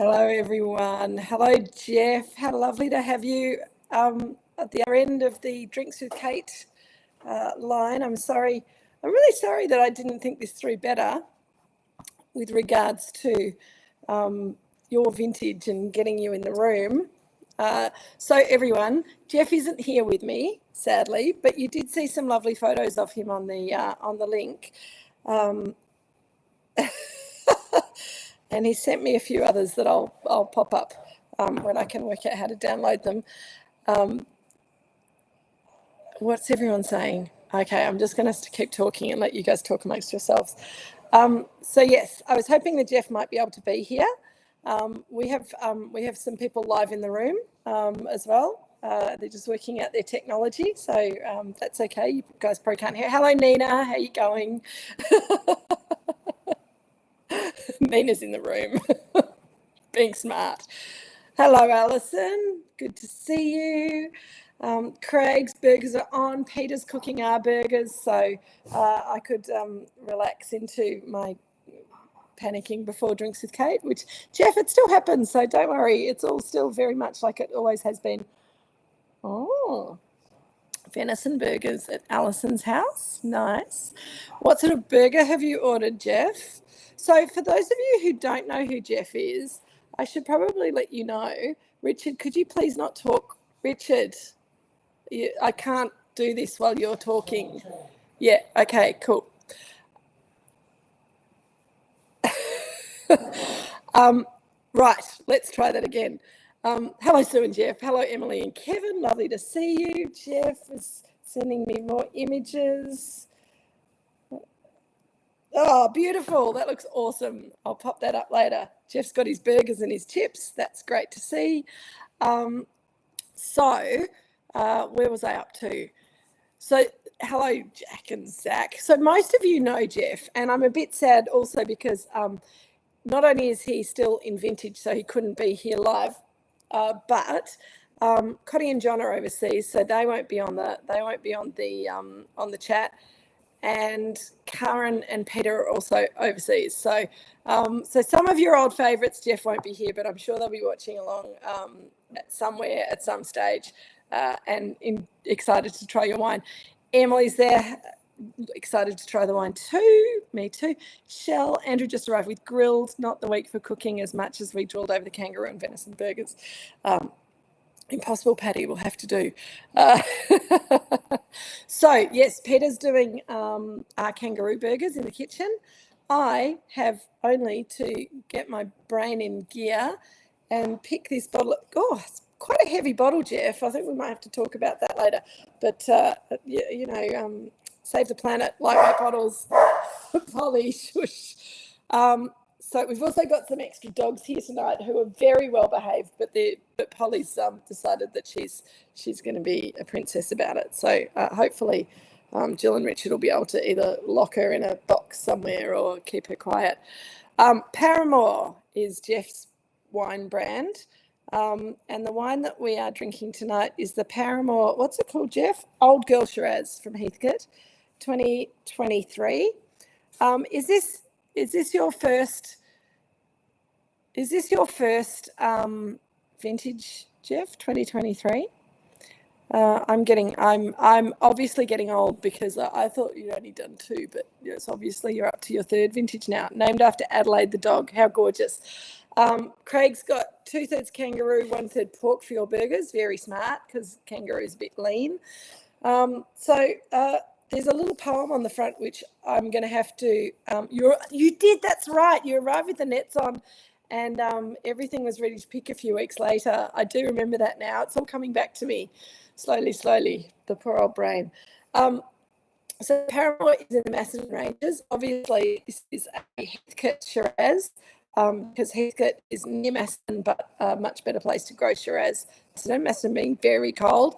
Hello, everyone. Hello, Jeff. How lovely to have you at the other end of the Drinks with Kate line. I'm really sorry that I didn't think this through better with regards to your vintage and getting you in the room. So everyone, Jeff isn't here with me, sadly, but you did see some lovely photos of him on the link. And he sent me a few others that I'll pop up when I can work out how to download them. What's everyone saying? Okay, I'm just going to keep talking and let you guys talk amongst yourselves. So yes, I was hoping that Jeff might be able to be here. We have some people live in the room as well. They're just working out their technology, so that's okay. You guys probably can't hear. Hello, Nina. How are you going? Nina's in the room, being smart. Hello, Alison. Good to see you. Craig's burgers are on. Peter's cooking our burgers, so I could relax into my panicking before Drinks with Kate, which, Jeff, it still happens, so don't worry. It's all still very much like it always has been. Oh, venison burgers at Alison's house. Nice. What sort of burger have you ordered, Jeff? So for those of you who don't know who Jeff is, I should probably let you know. Richard, could you please not talk? Richard, I can't do this while you're talking. Yeah, okay, cool. Right, let's try that again. Hello, Sue and Jeff. Hello, Emily and Kevin. Lovely to see you. Jeff is sending me more images. Oh, beautiful. That looks awesome. I'll pop that up later. Jeff's got his burgers and his chips. That's great to see. Where was I up to? So, hello, Jack and Zach. So most of you know Jeff, and I'm a bit sad also because not only is he still in vintage, so he couldn't be here live, but Cotty and John are overseas, so they won't be on the chat. And Karen and Peter are also overseas. So some of your old favourites, Jeff won't be here, but I'm sure they'll be watching along somewhere at some stage and excited to try your wine. Emily's there, excited to try the wine too. Me too. Shell, Andrew just arrived with grilled, not the week for cooking as much as we drilled over the kangaroo and venison burgers. Impossible patty will have to do. So yes, Peter's doing our kangaroo burgers in the kitchen. I have only to get my brain in gear and pick this bottle. Oh, it's quite a heavy bottle, Jeff. I think we might have to talk about that later. But save the planet, lightweight bottles, Polly, shush. So we've also got some extra dogs here tonight who are very well behaved, but Polly's decided that she's going to be a princess about it. So hopefully Jill and Richard will be able to either lock her in a box somewhere or keep her quiet. Paramoor is Jeff's wine brand, and the wine that we are drinking tonight is the Paramoor. What's it called, Jeff? Old Girl Shiraz from Heathcote, 2023. Is this your first? Is this your first vintage, Jeff? 2023. I'm obviously getting old because I thought you'd only done two, but yes, obviously you're up to your third vintage now. Named after Adelaide the dog. How gorgeous. Craig's got 2/3 kangaroo, 1/3 pork for your burgers. Very smart because kangaroo's a bit lean. There's a little poem on the front which I'm going to have to. You did. That's right. You arrived with the nets on. And everything was ready to pick a few weeks later. I do remember that now. It's all coming back to me slowly, the poor old brain. So Paramoor is in the Macedon Ranges. Obviously, this is a Heathcote Shiraz because Heathcote is near Macedon, but a much better place to grow Shiraz. Macedon being very cold.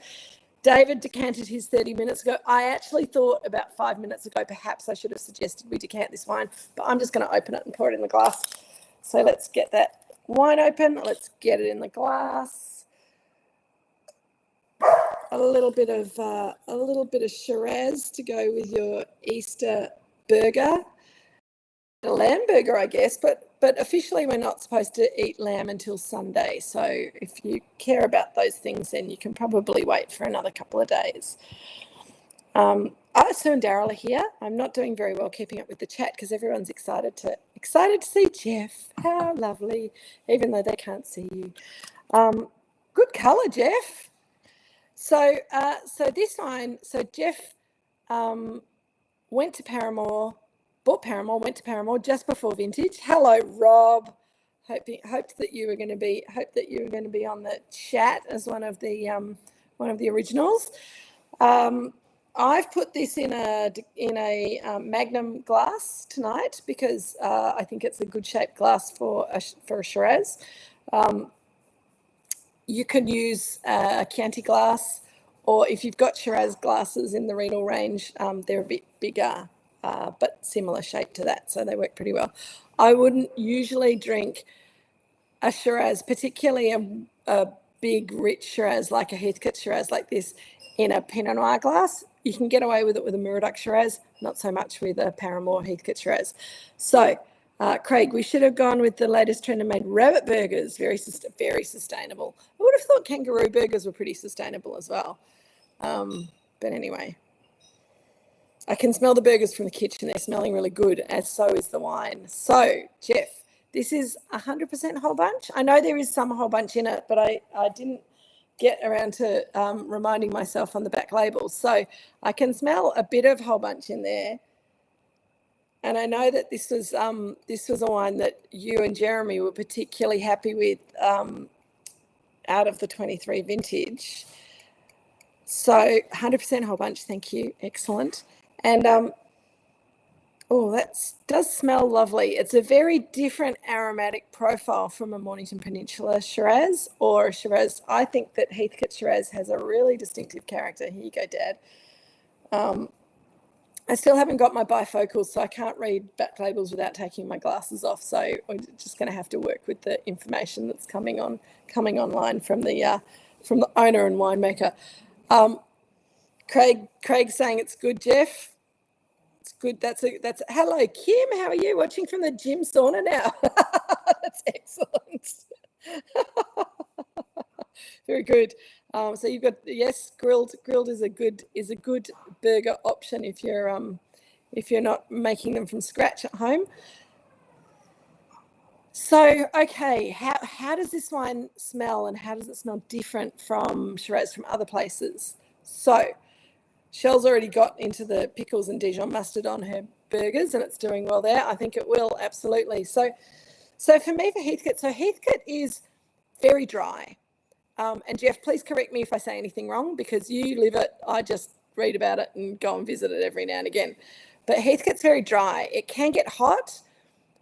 David decanted his 30 minutes ago. I actually thought about 5 minutes ago, perhaps I should have suggested we decant this wine, but I'm just going to open it and pour it in the glass. So let's get that wine open. Let's get it in the glass. A little bit of Shiraz to go with your Easter burger, a lamb burger, I guess. But but officially we're not supposed to eat lamb until Sunday. So if you care about those things, then you can probably wait for another couple of days. Sue and Daryl are here. I'm not doing very well keeping up with the chat because everyone's excited to see Jeff. How lovely, even though they can't see you. Good colour, Jeff. So this wine. So Jeff went to Paramoor, bought Paramoor, went to Paramoor just before vintage. Hello, Rob. Hoped that you were going to be on the chat as one of the originals. I've put this in a Magnum glass tonight because I think it's a good shaped glass for a Shiraz. You could use a Chianti glass, or if you've got Shiraz glasses in the Riedel range, they're a bit bigger, but similar shape to that, so they work pretty well. I wouldn't usually drink a Shiraz, particularly a big, rich Shiraz like a Heathcote Shiraz like this, in a Pinot Noir glass. You can get away with it with a Moorooduc Shiraz, not so much with a Paramoor Heathcote Shiraz. So, Craig, we should have gone with the latest trend and made rabbit burgers, very sustainable. I would have thought kangaroo burgers were pretty sustainable as well. But anyway, I can smell the burgers from the kitchen. They're smelling really good, as so is the wine. So, Jeff, this is 100% whole bunch. I know there is some whole bunch in it, but I didn't get around to reminding myself on the back labels. So I can smell a bit of whole bunch in there. And I know that this was a wine that you and Jeremy were particularly happy with out of the 23 vintage. So 100% whole bunch, thank you, excellent. And that does smell lovely. It's a very different aromatic profile from a Mornington Peninsula Shiraz or a Shiraz. I think that Heathcote Shiraz has a really distinctive character. Here you go, Dad. I still haven't got my bifocals, so I can't read back labels without taking my glasses off. So we're just going to have to work with the information that's coming online from the owner and winemaker. Craig's saying it's good, Jeff. It's good. That's hello, Kim. How are you? Watching from the gym sauna now. That's excellent. Very good. So you've got, yes, grilled is a good burger option if you're not making them from scratch at home. So okay, how does this wine smell, and how does it smell different from Shiraz from other places? So Shell's already got into the pickles and Dijon mustard on her burgers, and it's doing well there. I think it will, absolutely. So for me, for Heathcote, Heathcote is very dry. And Jeff, please correct me if I say anything wrong, because you live it. I just read about it and go and visit it every now and again. But Heathcote's very dry. It can get hot,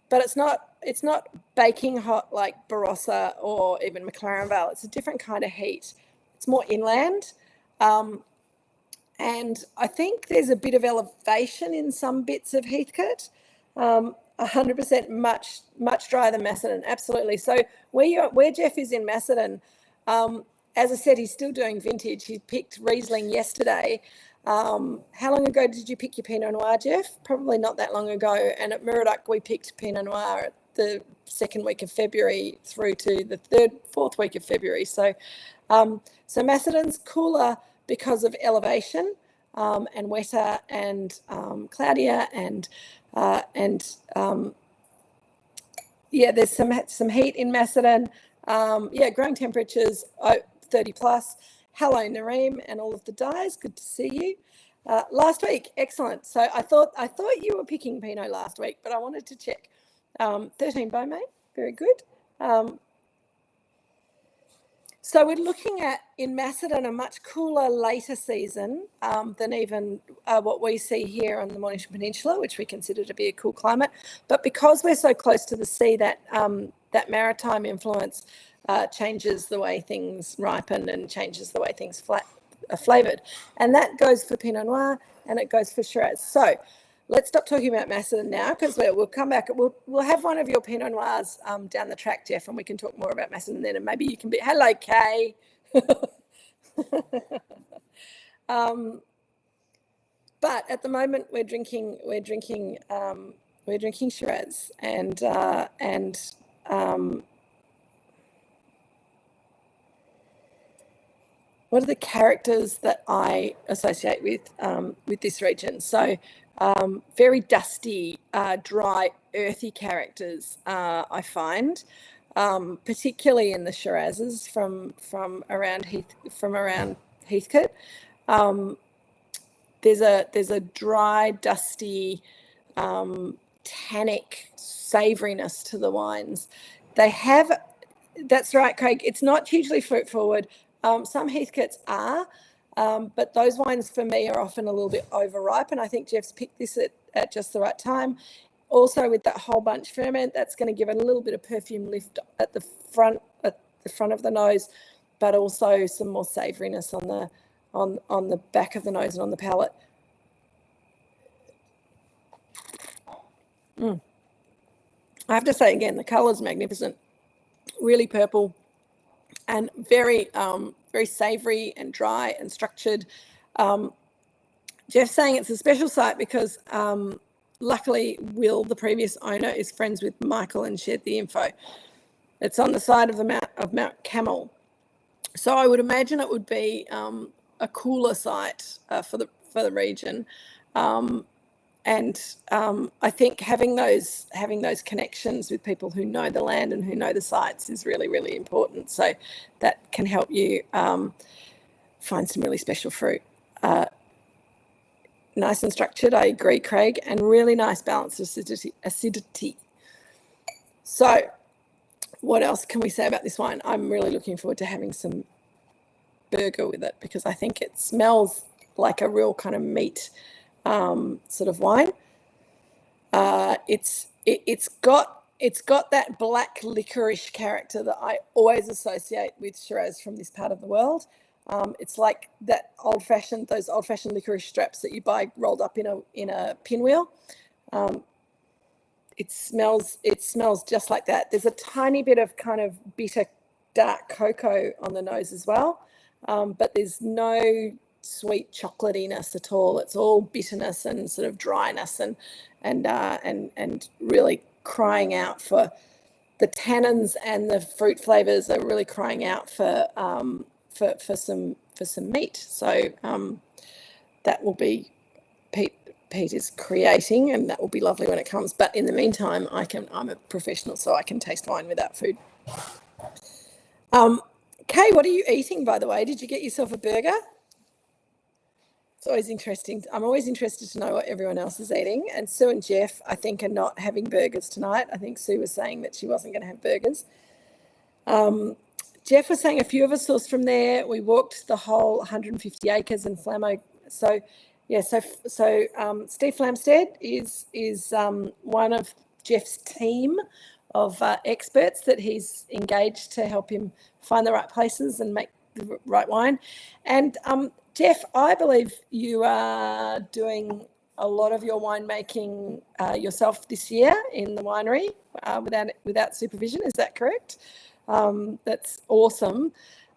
but it's not baking hot like Barossa or even McLaren Vale. It's a different kind of heat. It's more inland. And I think there's a bit of elevation in some bits of Heathcote. 100% much drier than Macedon, absolutely. So where Jeff is in Macedon, as I said, he's still doing vintage. He picked Riesling yesterday. How long ago did you pick your Pinot Noir, Jeff? Probably not that long ago. And at Moorooduc, we picked Pinot Noir at the second week of February through to the fourth week of February. So Macedon's cooler because of elevation, and wetter and cloudier, and there's some heat in Macedon. Growing temperatures 30 plus. Hello, Nareem, and all of the dyes. Good to see you. Last week, excellent. So I thought you were picking Pinot last week, but I wanted to check. 13 Beaumay, very good. So we're looking at, in Macedon, a much cooler later season than even what we see here on the Mornington Peninsula, which we consider to be a cool climate. But because we're so close to the sea, that maritime influence changes the way things ripen and changes the way things are flavoured. And that goes for Pinot Noir and it goes for Shiraz. So let's stop talking about Macedon now, because we'll come back. We'll have one of your Pinot Noirs down the track, Jeff, and we can talk more about Macedon then. And maybe you can be, hello, Kay. But at the moment we're drinking we're drinking Shiraz, and what are the characters that I associate with this region? So very dusty, dry, earthy characters, I find, particularly in the Shirazes from around Heathcote. There's a dry, dusty, tannic savouriness to the wines. They have, that's right, Craig. It's not hugely fruit forward. Some Heathcotes are, but those wines for me are often a little bit overripe, and I think Jeff's picked this at just the right time. Also, with that whole bunch ferment, that's going to give it a little bit of perfume lift at the front of the nose, but also some more savouriness on the back of the nose and on the palate. I have to say again, the colour's magnificent, really purple, and very savoury and dry and structured. Jeff's saying it's a special site because luckily Will, the previous owner, is friends with Michael and shared the info. It's on the side of Mount Camel, so I would imagine it would be a cooler site for the region. And I think having those connections with people who know the land and who know the sites is really, really important. So that can help you find some really special fruit. Nice and structured, I agree, Craig, and really nice balance of acidity. So what else can we say about this wine? I'm really looking forward to having some burger with it because I think it smells like a real kind of meat sort of wine. It's got that black licorice character that I always associate with Shiraz from this part of the world. It's like that those old-fashioned licorice straps that you buy rolled up in a pinwheel. It smells just like that. There's a tiny bit of kind of bitter dark cocoa on the nose as well, but there's no sweet chocolatiness at all. It's all bitterness and sort of dryness and really crying out for the tannins, and the fruit flavors are really crying out for some meat. So that will be Pete is creating, and that will be lovely when it comes. But in the meantime, I'm a professional, so I can taste wine without food. Kay, what are you eating, by the way? Did you get yourself a burger? It's always interesting. I'm always interested to know what everyone else is eating. And Sue and Jeff, I think, are not having burgers tonight. I think Sue was saying that she wasn't going to have burgers. Jeff was saying a few of us sourced from there. We walked the whole 150 acres in Flamo. So, yeah, so Steve Flamstead is one of Jeff's team of experts that he's engaged to help him find the right places and make the right wine. And Jeff, I believe you are doing a lot of your winemaking yourself this year in the winery without supervision. Is that correct? That's awesome.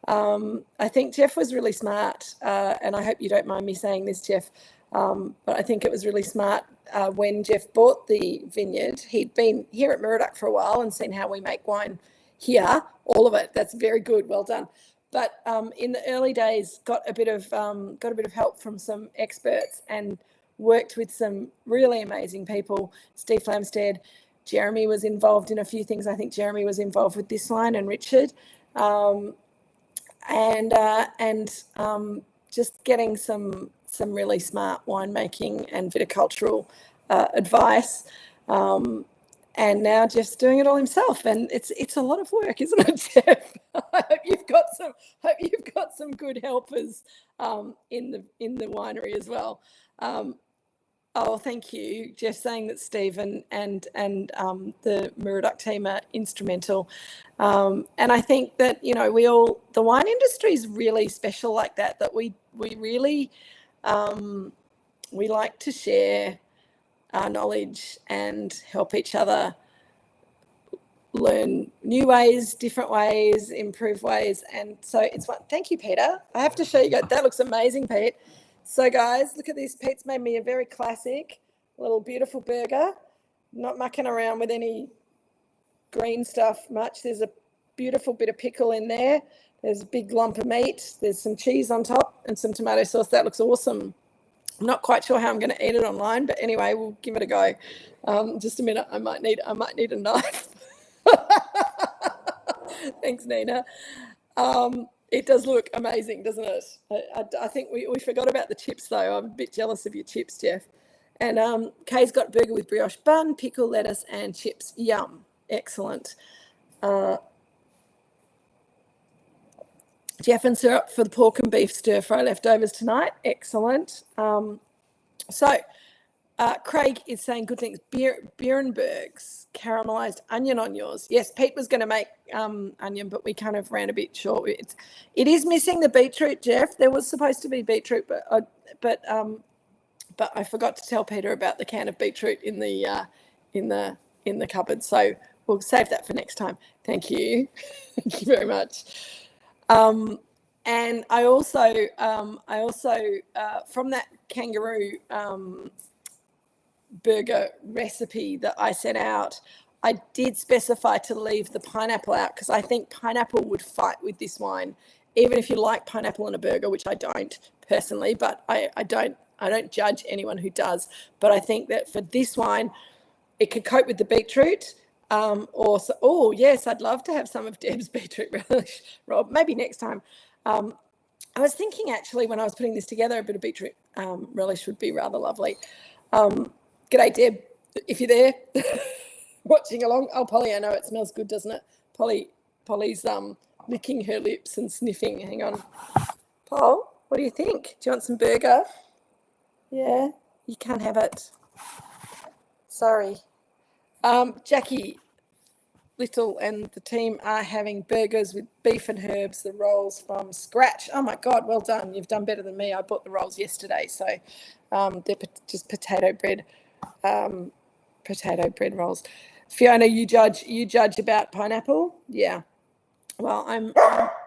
I think Jeff was really smart, and I hope you don't mind me saying this, Jeff, but I think it was really smart when Jeff bought the vineyard. He'd been here at Moorooduc for a while and seen how we make wine here, all of it. That's very good. Well done. But in the early days, got a bit of help from some experts and worked with some really amazing people. Steve Flamstead, Jeremy was involved in a few things. I think Jeremy was involved with this line, and Richard, and just getting some really smart winemaking and viticultural advice. And now Jeff's doing it all himself, and it's a lot of work, isn't it, Jeff? I hope you've got some good helpers in the winery as well. Oh, thank you, Jeff, saying that Steve and the Moorooduc team are instrumental. And I think that, the wine industry is really special like that we really, we like to share our knowledge and help each other learn new ways, different ways, improve ways. And so it's fun. Thank you, Peter. I have to show you guys. That looks amazing, Pete. So guys, look at this. Pete's made me a very classic little beautiful burger. not mucking around with any green stuff much. There's a beautiful bit of pickle in there. There's a big lump of meat. There's some cheese on top and some tomato sauce. That looks awesome. I'm not quite sure how I'm going to eat it online, but anyway, we'll give it a go. Just a minute. I might need a knife. Thanks, Nina. It does look amazing, doesn't it? I think we forgot about the chips, though. I'm a bit jealous of your chips, Jeff. And Kay's got burger with brioche bun, pickle, lettuce, and chips. Yum. Excellent. Jeff and syrup for the pork and beef stir fry leftovers tonight. Excellent. Craig is saying good things. Bierenberg's caramelized onion on yours. Yes, Pete was going to make onion, but we kind of ran a bit short. It is missing the beetroot, Jeff. There was supposed to be beetroot, but I forgot to tell Peter about the can of beetroot in the cupboard. So we'll save that for next time. Thank you. Thank you very much. And I also from that kangaroo burger recipe that I sent out, I did specify to leave the pineapple out because I think pineapple would fight with this wine, even if you like pineapple in a burger, which I don't personally, but I don't judge anyone who does. But I think that for this wine, it could cope with the beetroot. Oh yes, I'd love to have some of Deb's beetroot relish, Rob. Maybe next time. I was thinking actually when I was putting this together, a bit of beetroot relish would be rather lovely. G'day, Deb, if you're there watching along. Oh, Polly, I know it smells good, doesn't it? Polly's licking her lips and sniffing. Hang on, Paul, what do you think? Do you want some burger? Yeah, you can't have it. Sorry. Jackie Little and the team are having burgers with beef and herbs, the rolls from scratch. Oh, my God, well done. You've done better than me. I bought the rolls yesterday, so they're just potato bread rolls. Fiona, you judge about pineapple? Yeah. Well,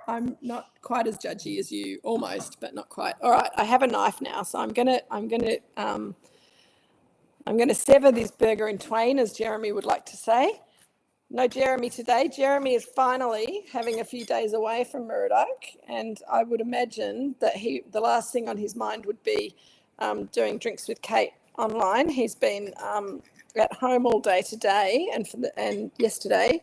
I'm not quite as judgy as you, almost, but not quite. All right, I have a knife now, so I'm gonna sever this burger in twain, as Jeremy would like to say. No Jeremy today. Jeremy is finally having a few days away from Moorooduc, and I would imagine that the last thing on his mind would be doing Drinks with Kate online. He's been at home all day today and yesterday,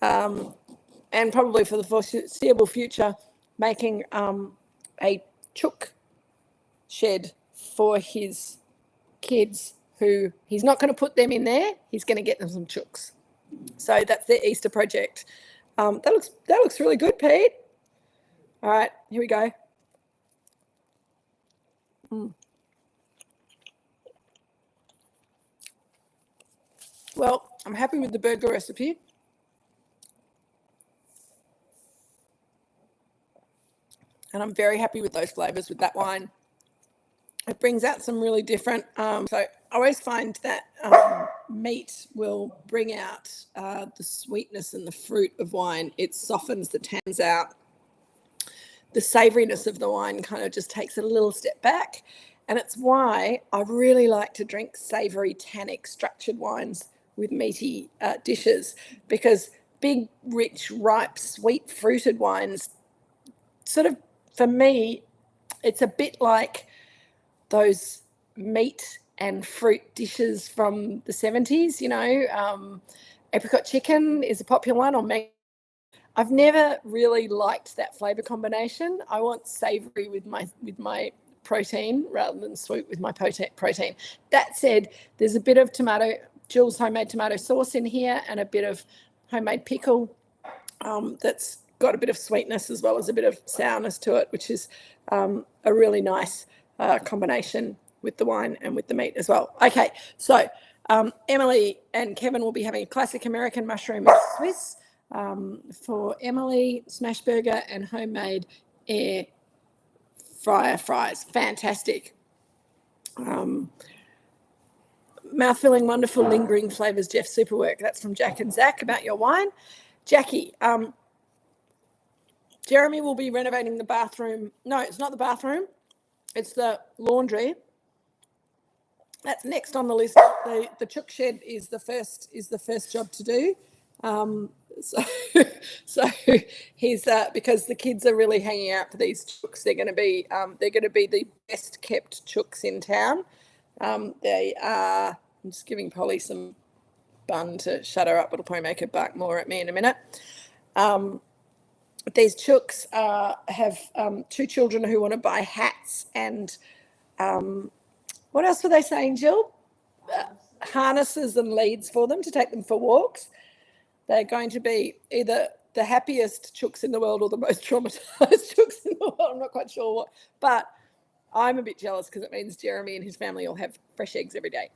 and probably for the foreseeable future, making a chook shed for his kids, who he's not going to put them in there. He's going to get them some chooks. So that's their Easter project. That looks really good, Pete. All right, here we go. Well, I'm happy with the burger recipe. And I'm very happy with those flavours with that wine. It brings out some really different, so I always find that meat will bring out the sweetness and the fruit of wine. It softens the tannins out. The savouriness of the wine kind of just takes it a little step back. And it's why I really like to drink savoury, tannic, structured wines with meaty dishes, because big, rich, ripe, sweet, fruited wines, sort of, for me, it's a bit like those meat and fruit dishes from the 70s, apricot chicken is a popular one, or mango. I've never really liked that flavour combination. I want savoury with my protein rather than sweet with my protein. That said, there's a bit of Jill's homemade tomato sauce in here, and a bit of homemade pickle that's got a bit of sweetness as well as a bit of sourness to it, which is a really nice combination with the wine and with the meat as well. Okay, so Emily and Kevin will be having a classic American mushroom Swiss for Emily, smash burger and homemade air fryer fries. Fantastic. Mouth-filling, wonderful, lingering flavours, Jeff, super work. That's from Jack and Zach about your wine. Jackie, Jeremy will be renovating the bathroom. No, it's not the bathroom. It's the laundry. that's next on the list. The chook shed is the first job to do. So he's because the kids are really hanging out for these chooks. They're going to be the best kept chooks in town. They are. I'm just giving Polly some bun to shut her up. It'll probably make her bark more at me in a minute. These chooks have 2 children who want to buy hats and what else were they saying, Jill? Harnesses and leads for them to take them for walks. They're going to be either the happiest chooks in the world or the most traumatized chooks in the world. I'm not quite sure what, but I'm a bit jealous because it means Jeremy and his family will have fresh eggs every day.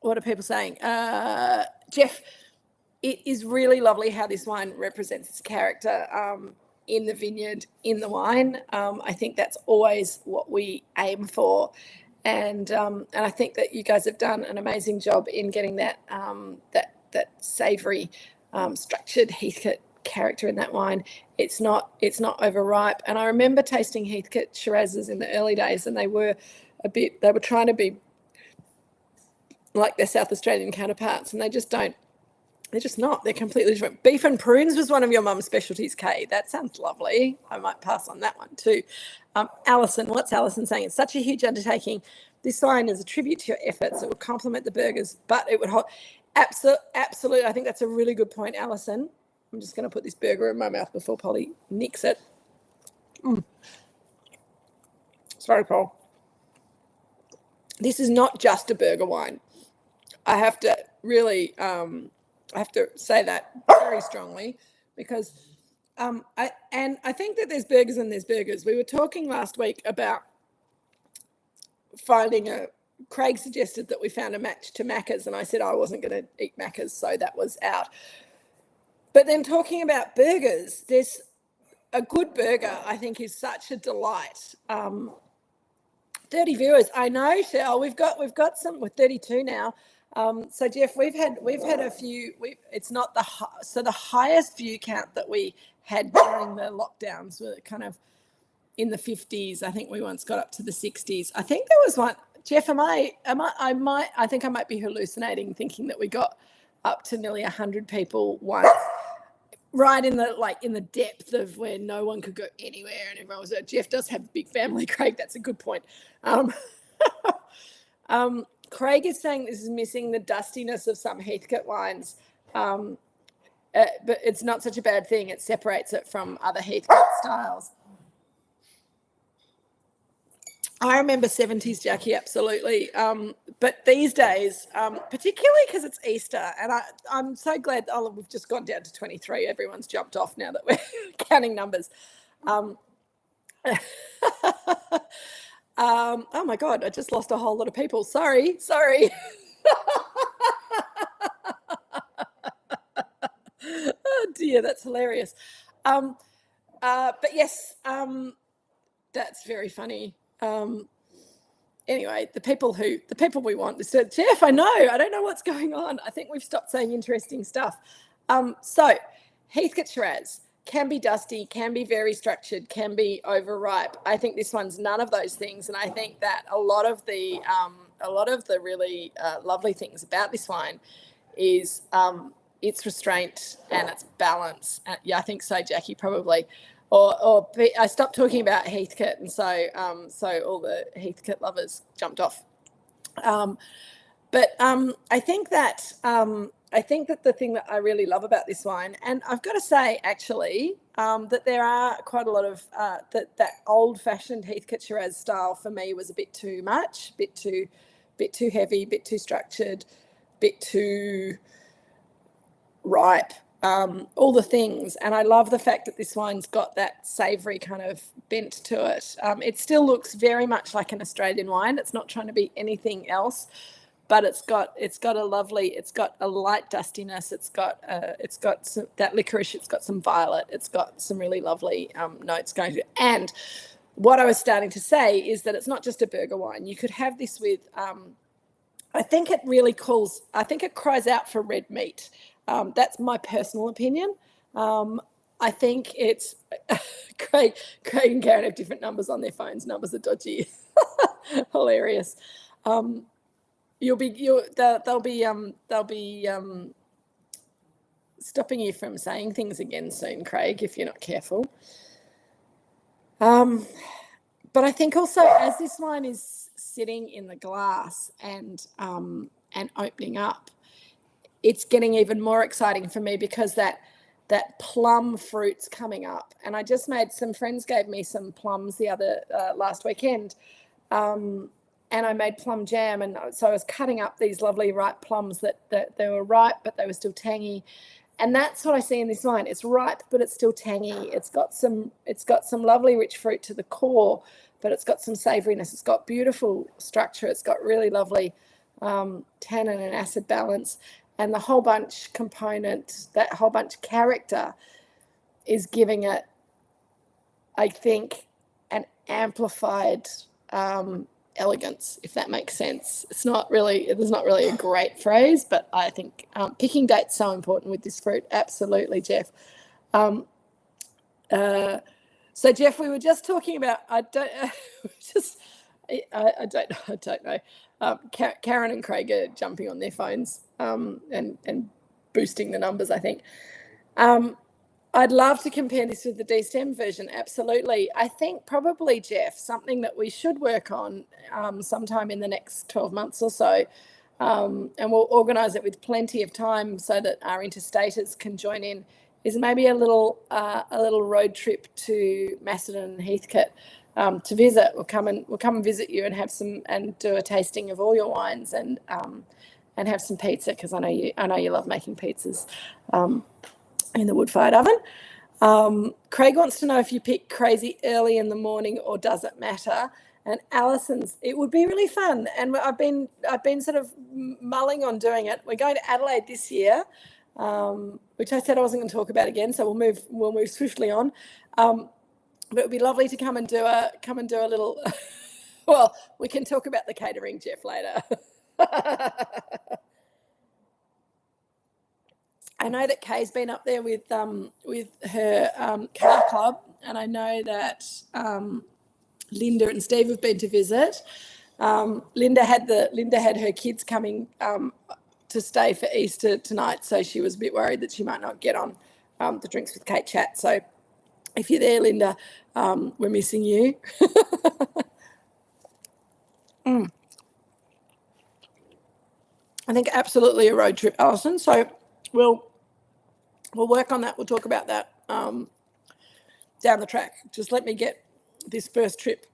What are people saying? Jeff, it is really lovely how this wine represents its character in the vineyard, in the wine. I think that's always what we aim for. And I think that you guys have done an amazing job in getting that savoury, structured Heathcote character in that wine. It's not overripe. And I remember tasting Heathcote Shirazes in the early days, and they were trying to be like their South Australian counterparts, and they're just not. They're completely different. Beef and prunes was one of your mum's specialties, Kay. That sounds lovely. I might pass on that one too. Alison, what's Alison saying? It's such a huge undertaking. This wine is a tribute to your efforts. It would complement the burgers, but it would hold. Absolutely. I think that's a really good point, Alison. I'm just going to put this burger in my mouth before Polly nicks it. Sorry, Paul. This is not just a burger wine. I have to really, I have to say that very strongly because I think that there's burgers and there's burgers. We were talking last week about Craig suggested that we found a match to Macca's, and I said I wasn't going to eat Macca's, so that was out. But then talking about burgers, there's a good burger, I think, is such a delight. 30 viewers, I know, Shell. We've got some. We're 32 now. So Jeff, we've had a few. It's not the highest view count that we had during the lockdowns were kind of in the 50s. I think we once got up to the 60s. I think there was one. Jeff, I think I might be hallucinating, thinking that we got up to nearly 100 people once. Right in the depth of where no one could go anywhere, and everyone was. Jeff does have a big family, Craig. That's a good point. Craig is saying this is missing the dustiness of some Heathcote wines, but it's not such a bad thing. It separates it from other Heathcote styles. I remember 70s, Jackie, absolutely. But these days, particularly because it's Easter, and I'm so glad we've just gone down to 23. Everyone's jumped off now that we're counting numbers. Oh, my God, I just lost a whole lot of people. Sorry. Oh, dear, that's hilarious. But yes, that's very funny. Anyway, the people we want is Jeff. I know. I don't know what's going on. I think we've stopped saying interesting stuff. So Heathcote Shiraz can be dusty, can be very structured, can be overripe. I think this one's none of those things, and I think that a lot of the really lovely things about this wine is its restraint and its balance. Yeah, I think so, Jackie, probably. Or I stopped talking about Heathcote, and so all the Heathcote lovers jumped off. But I think that the thing that I really love about this wine, and I've got to say actually that there are quite a lot of that old-fashioned Heathcote Shiraz style for me was a bit too much, bit too heavy, bit too structured, bit too ripe. All the things, and I love the fact that this wine's got that savoury kind of bent to it. It still looks very much like an Australian wine. It's not trying to be anything else, but it's got a light dustiness. It's got some, that licorice. It's got some violet. It's got some really lovely notes going to it. And what I was starting to say is that it's not just a burger wine. You could have this with. I think it cries out for red meat. That's my personal opinion. I think it's Craig and Karen have different numbers on their phones. Numbers are dodgy. Hilarious. They'll be stopping you from saying things again soon, Craig, if you're not careful. But I think also as this wine is sitting in the glass and opening up, it's getting even more exciting for me because that plum fruit's coming up. And I just made, some friends gave me some plums the other last weekend, and I made plum jam. And so I was cutting up these lovely ripe plums that they were ripe, but they were still tangy. And that's what I see in this wine. It's ripe, but it's still tangy. It's got some lovely rich fruit to the core, but it's got some savouriness. It's got beautiful structure. It's got really lovely tannin and acid balance. And the whole bunch component, that whole bunch character is giving it, I think, an amplified elegance, if that makes sense. There's not really a great phrase, but I think picking date's so important with this fruit. Absolutely, Jeff. So Jeff, we were just talking about, I don't know. Karen and Craig are jumping on their phones and boosting the numbers, I think. I'd love to compare this with the D-stem version. Absolutely. I think probably, Jeff, something that we should work on sometime in the next 12 months or so, and we'll organise it with plenty of time so that our interstaters can join in, is maybe a little road trip to Macedon and Heathcote to visit. We'll come and visit you and have some, and do a tasting of all your wines and have some pizza, because I know you love making pizzas in the wood-fired oven. Craig wants to know if you pick crazy early in the morning or does it matter? And Alison's, it would be really fun. And I've been sort of mulling on doing it. We're going to Adelaide this year, which I said I wasn't going to talk about again. So we'll move swiftly on. But it would be lovely to come and do a little. Well, we can talk about the catering, Jeff, later. I know that Kay's been up there with her car club, and I know that Linda and Steve have been to visit. Linda had her kids coming to stay for Easter tonight, so she was a bit worried that she might not get on the Drinks with Kate chat. So if you're there, Linda, we're missing you. I think absolutely a road trip, Alison. So we'll work on that. We'll talk about that down the track. Just let me get this first trip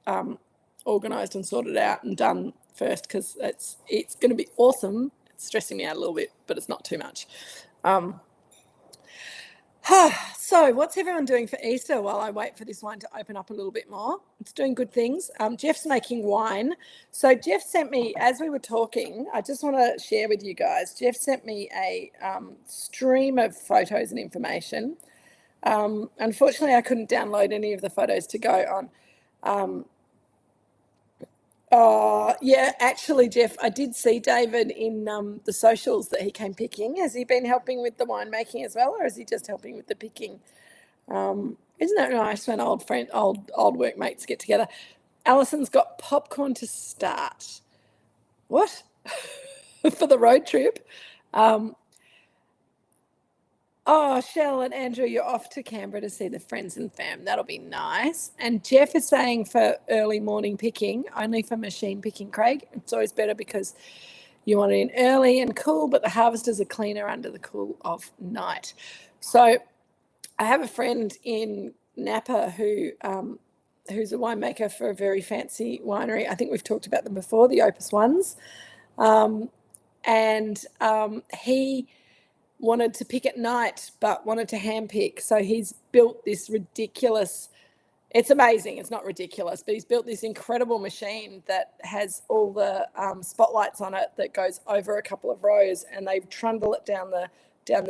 organised and sorted out and done first, because it's going to be awesome. It's stressing me out a little bit, but it's not too much. So what's everyone doing for Easter while I wait for this wine to open up a little bit more? It's doing good things. Jeff's making wine. So Jeff sent me, as we were talking, I just want to share with you guys, Jeff sent me a stream of photos and information. Unfortunately, I couldn't download any of the photos to go on. Yeah, actually, Jeff, I did see David in the socials that he came picking. Has he been helping with the winemaking as well, or is he just helping with the picking? Isn't that nice when old workmates get together? Alison's got popcorn to start. What? For the road trip? Oh, Shell and Andrew, you're off to Canberra to see the friends and fam. That'll be nice. And Jeff is saying for early morning picking, only for machine picking, Craig. It's always better because you want it in early and cool, but the harvesters are cleaner under the cool of night. So I have a friend in Napa who's a winemaker for a very fancy winery. I think we've talked about them before, the Opus Ones. He wanted to pick at night, but wanted to hand pick. So he's built this ridiculous, it's amazing, it's not ridiculous, but he's built this incredible machine that has all the spotlights on it that goes over a couple of rows, and they trundle it down the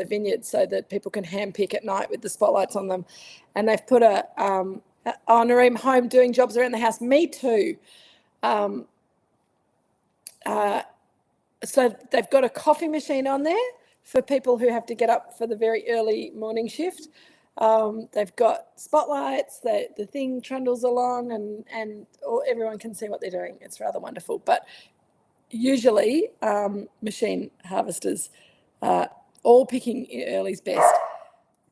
vineyard so that people can hand pick at night with the spotlights on them. And they've put Nareem, home doing jobs around the house. Me too. So they've got a coffee machine on there for people who have to get up for the very early morning shift. They've got spotlights, the thing trundles along and everyone can see what they're doing. It's rather wonderful. But usually machine harvesters, all picking early is best.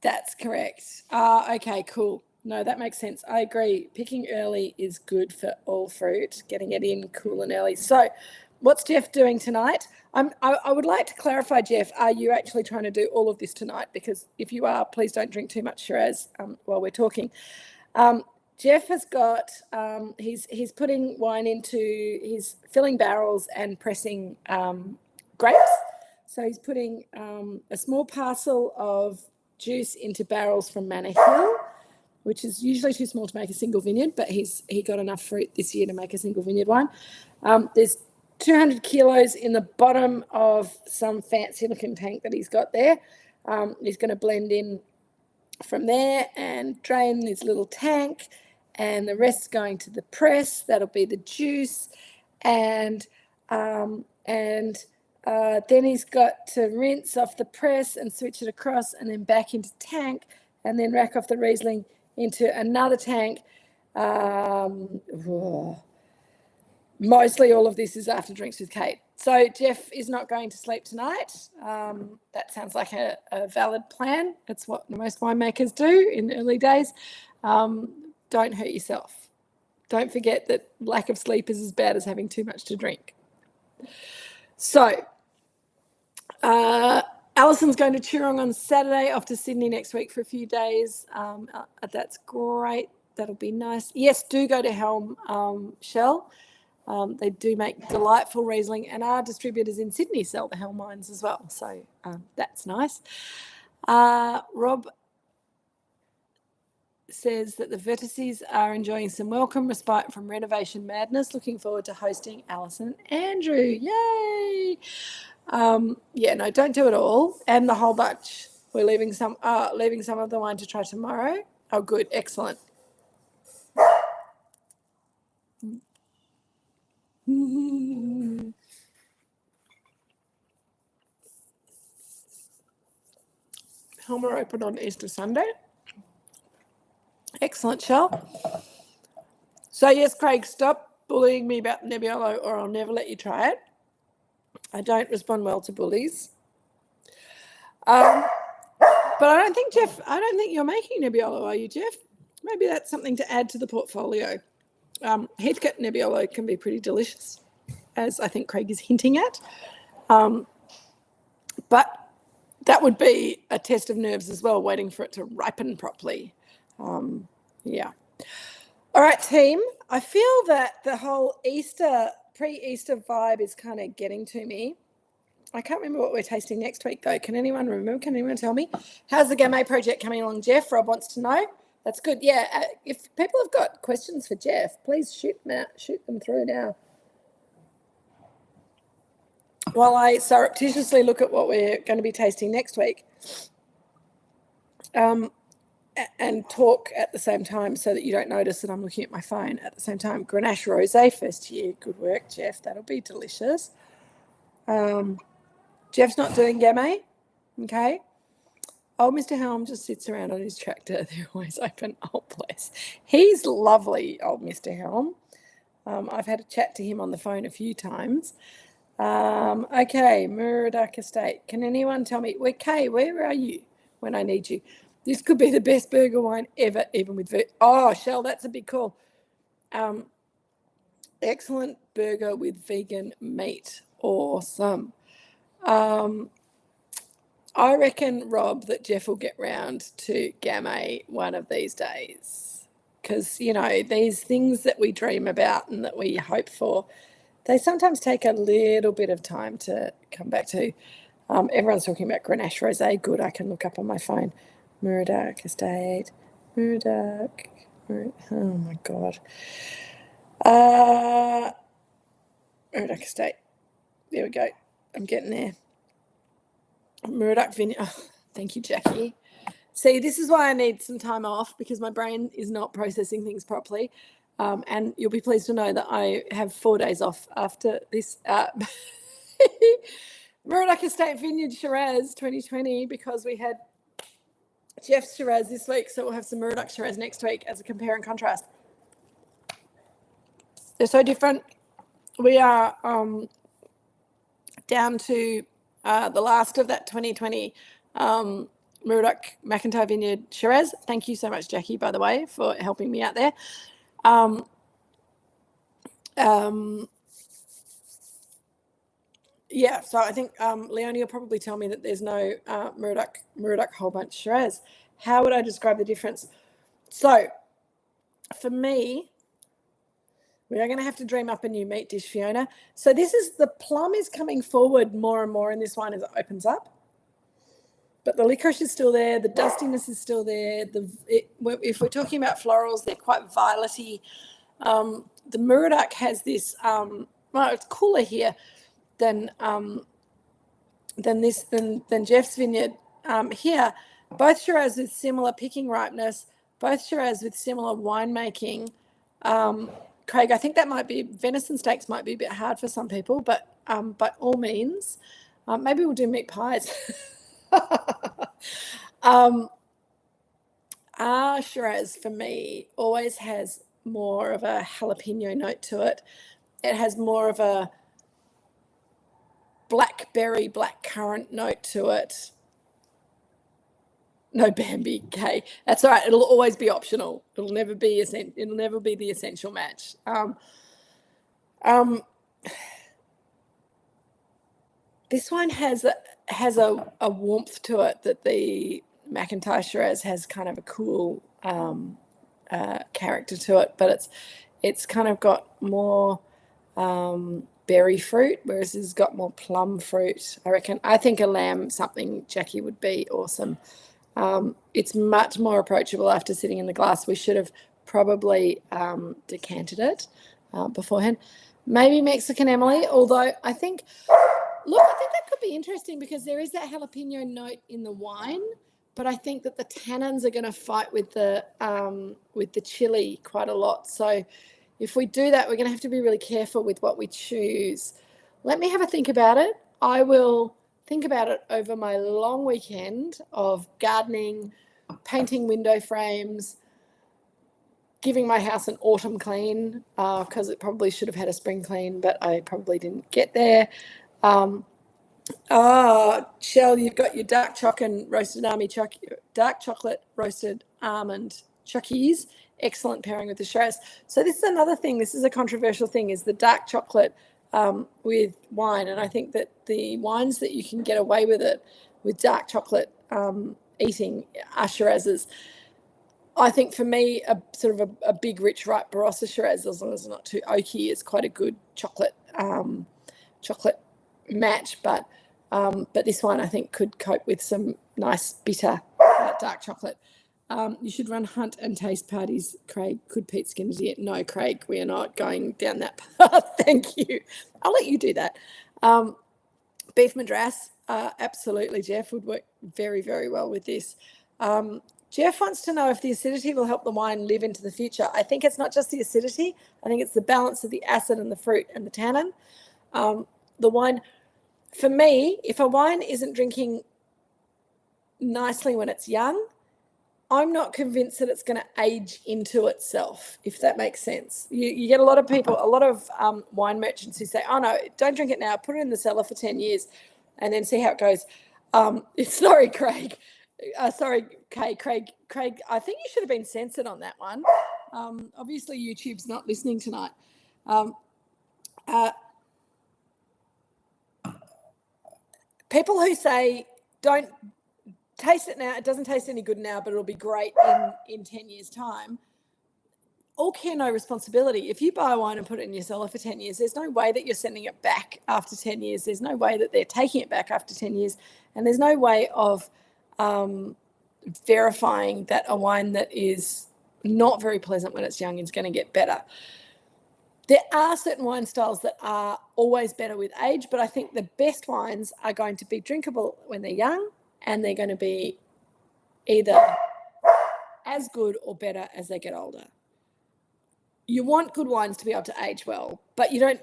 That's correct. Okay, cool. No, that makes sense. I agree. Picking early is good for all fruit, getting it in cool and early. So what's Jeff doing tonight? I would like to clarify, Jeff, are you actually trying to do all of this tonight? Because if you are, please don't drink too much Shiraz while we're talking. Jeff has got, he's putting wine into, he's filling barrels and pressing grapes. So he's putting a small parcel of juice into barrels from Manor Hill, which is usually too small to make a single vineyard, but he got enough fruit this year to make a single vineyard wine. There's 200 kilos in the bottom of some fancy looking tank that he's got there. He's going to blend in from there and drain this little tank, and the rest's going to the press. That'll be the juice, and then he's got to rinse off the press and switch it across, and then back into tank, and then rack off the Riesling into another tank. Mostly all of this is after drinks with Kate. So Jeff is not going to sleep tonight. That sounds like a valid plan. It's what most winemakers do in the early days. Don't hurt yourself. Don't forget that lack of sleep is as bad as having too much to drink. So Alison's going to Churong on Saturday, off to Sydney next week for a few days. That's great. That'll be nice. Yes, do go to Helm, Shell. They do make delightful Riesling, and our distributors in Sydney sell the Helm wines as well. So that's nice. Rob says that the Vertices are enjoying some welcome respite from renovation madness. Looking forward to hosting Alison and Andrew. Yay! Yeah, no, don't do it all. And the whole bunch. We're leaving some of the wine to try tomorrow. Oh, good. Excellent. Helmer open on Easter Sunday. Excellent, Shell. So, yes, Craig, stop bullying me about Nebbiolo or I'll never let you try it. I don't respond well to bullies. But I don't think, Jeff, you're making Nebbiolo, are you, Jeff? Maybe that's something to add to the portfolio. Heathcote Nebbiolo can be pretty delicious, as I think Craig is hinting at. But that would be a test of nerves as well, waiting for it to ripen properly. Yeah. All right, team. I feel that the whole pre-Easter vibe is kind of getting to me. I can't remember what we're tasting next week, though. Can anyone remember? Can anyone tell me? How's the Gamay project coming along, Jeff? Rob wants to know. That's good. Yeah, if people have got questions for Jeff, please shoot them through now. While I surreptitiously look at what we're going to be tasting next week, and talk at the same time so that you don't notice that I'm looking at my phone at the same time. Grenache Rosé first year. Good work, Jeff. That'll be delicious. Jeff's not doing Gamay. Okay. Old Mr. Helm just sits around on his tractor. They're always open. Oh, bless. He's lovely, old Mr. Helm. I've had a chat to him on the phone a few times. Okay, Moorooduc Estate. Can anyone tell me, Kay, where are you when I need you? This could be the best burger wine ever, even with oh, Shell, that's a big call. Excellent burger with vegan meat. Awesome. I reckon, Rob, that Jeff will get round to Gamay one of these days. Because, these things that we dream about and that we hope for, they sometimes take a little bit of time to come back to. Everyone's talking about Grenache Rosé. Good, I can look up on my phone. Moorooduc Estate. Moorooduc. Oh, my God. Moorooduc Estate. There we go. I'm getting there. Moorooduc Vineyard. Oh, thank you, Jackie. See, this is why I need some time off, because my brain is not processing things properly. And you'll be pleased to know that I have 4 days off after this. Moorooduc Estate Vineyard Shiraz 2020, because we had Jeff's Shiraz this week, so we'll have some Moorooduc Shiraz next week as a compare and contrast. They're so different. We are down to the last of that 2020 Moorooduc McIntyre Vineyard Shiraz. Thank you so much, Jackie, by the way, for helping me out there. Yeah, so I think Leonie will probably tell me that there's no Moorooduc whole bunch Shiraz. How would I describe the difference? So for me, we are going to have to dream up a new meat dish, Fiona. So the plum is coming forward more and more in this wine as it opens up. But the licorice is still there. The dustiness is still there. If we're talking about florals, they're quite violet-y. The Moorooduc has this, well, it's cooler here than Jeff's vineyard here. Both Shiraz with similar picking ripeness, both Shiraz with similar winemaking. Craig, I think that might be, venison steaks might be a bit hard for some people, but by all means, maybe we'll do meat pies. Our Shiraz for me always has more of a jalapeno note to it. It has more of a blackberry, blackcurrant note to it. No Bambi, Kay. That's all right. It'll always be optional. It'll never be the essential match. This one has a warmth to it that the McIntyre Shiraz has kind of a cool character to it, but it's kind of got more berry fruit, whereas it's got more plum fruit, I reckon. I think a lamb something, Jackie, would be awesome. It's much more approachable after sitting in the glass. We should have probably decanted it beforehand. Maybe Mexican Emily, although I think that could be interesting because there is that jalapeno note in the wine, but I think that the tannins are going to fight with the chili quite a lot. So if we do that, we're going to have to be really careful with what we choose. Let me have a think about it. I will think about it over my long weekend of gardening, painting window frames, giving my house an autumn clean because it probably should have had a spring clean, but I probably didn't get there. Shell, you've got your dark chocolate roasted almond chockies. Excellent pairing with the Shiraz. So this is another thing. This is a controversial thing, is the dark chocolate with wine. And I think that the wines that you can get away with it with dark chocolate eating are Shirazes. I think for me, a sort of a big, rich, ripe Barossa Shiraz, as long as it's not too oaky, is quite a good chocolate match. But this one I think could cope with some nice bitter dark chocolate. You should run hunt and taste parties, Craig. Could Pete Skinner do it? No, Craig, we are not going down that path. Thank you. I'll let you do that. Beef Madras, absolutely, Jeff, would work very, very well with this. Jeff wants to know if the acidity will help the wine live into the future. I think it's not just the acidity. I think it's the balance of the acid and the fruit and the tannin. The wine, for me, if a wine isn't drinking nicely when it's young, I'm not convinced that it's going to age into itself, if that makes sense. You get a lot of people, a lot of wine merchants who say, oh, no, don't drink it now. Put it in the cellar for 10 years and then see how it goes. Sorry, Craig. Sorry, Kay. Craig, I think you should have been censored on that one. Obviously, YouTube's not listening tonight. People who say, don't taste it now, it doesn't taste any good now, but it'll be great in 10 years' time. All care, no responsibility. If you buy a wine and put it in your cellar for 10 years, there's no way that you're sending it back after 10 years. There's no way that they're taking it back after 10 years. And there's no way of verifying that a wine that is not very pleasant when it's young is going to get better. There are certain wine styles that are always better with age, but I think the best wines are going to be drinkable when they're young, and they're going to be either as good or better as they get older. You want good wines to be able to age well, but you don't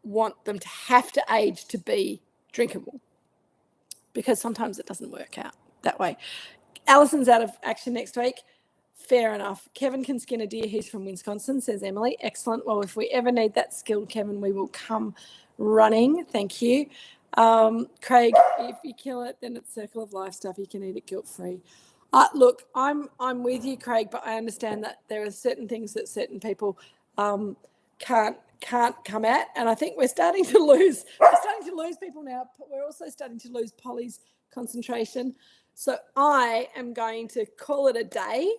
want them to have to age to be drinkable, because sometimes it doesn't work out that way. Alison's out of action next week. Fair enough. Kevin can skin a deer. He's from Wisconsin, says Emily. Excellent. Well, if we ever need that skilled Kevin, we will come running. Thank you. Craig, if you kill it, then it's circle of life stuff. You can eat it guilt-free. Look, I'm with you, Craig, but I understand that there are certain things that certain people can't come at, and I think we're starting to lose people now. But we're also starting to lose Polly's concentration. So I am going to call it a day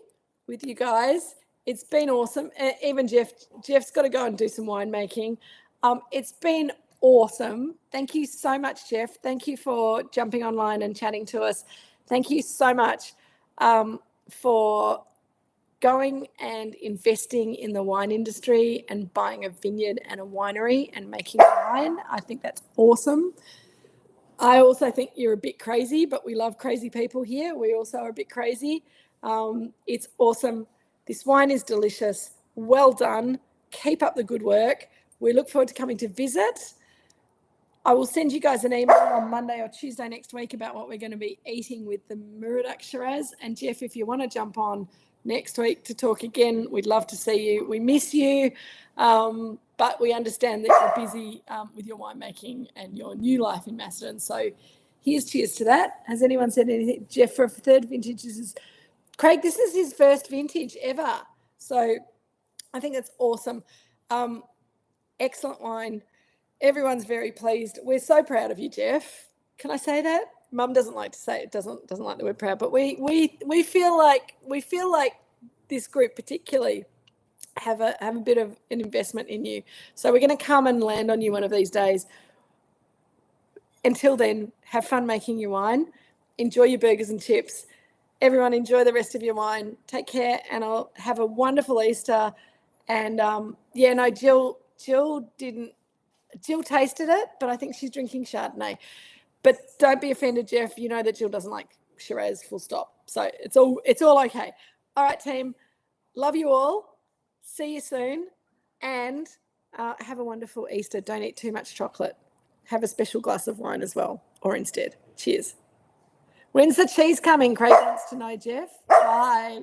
with you guys. It's been awesome. Even Jeff's got to go and do some winemaking. It's been awesome. Thank you so much, Jeff. Thank you for jumping online and chatting to us. Thank you so much for going and investing in the wine industry and buying a vineyard and a winery and making wine. I think that's awesome. I also think you're a bit crazy, but we love crazy people here. We also are a bit crazy. It's awesome. This wine is delicious. Well done. Keep up the good work. We look forward to coming to visit. I will send you guys an email on Monday or Tuesday next week about what we're going to be eating with the Moorooduc Shiraz. And Jeff, if you want to jump on next week to talk again, we'd love to see you. We miss you, but we understand that you're busy with your winemaking and your new life in Macedon. So here's cheers to that. Has anyone said anything? Jeff, for a third vintage, Craig, this is his first vintage ever. So I think it's awesome. Excellent wine. Everyone's very pleased. We're so proud of you, Jeff. Can I say that? Mum doesn't like to say it. Doesn't like the word proud, but we feel like this group particularly have a bit of an investment in you. So we're going to come and land on you one of these days. Until then, have fun making your wine. Enjoy your burgers and chips. Everyone, enjoy the rest of your wine. Take care, and I'll have a wonderful Easter. And Jill tasted it, but I think she's drinking Chardonnay. But don't be offended, Jeff. You know that Jill doesn't like Shiraz, full stop. So it's all okay. All right, team. Love you all. See you soon. And have a wonderful Easter. Don't eat too much chocolate. Have a special glass of wine as well, or instead. Cheers. When's the cheese coming? Craig wants to know, Jeff. Bye.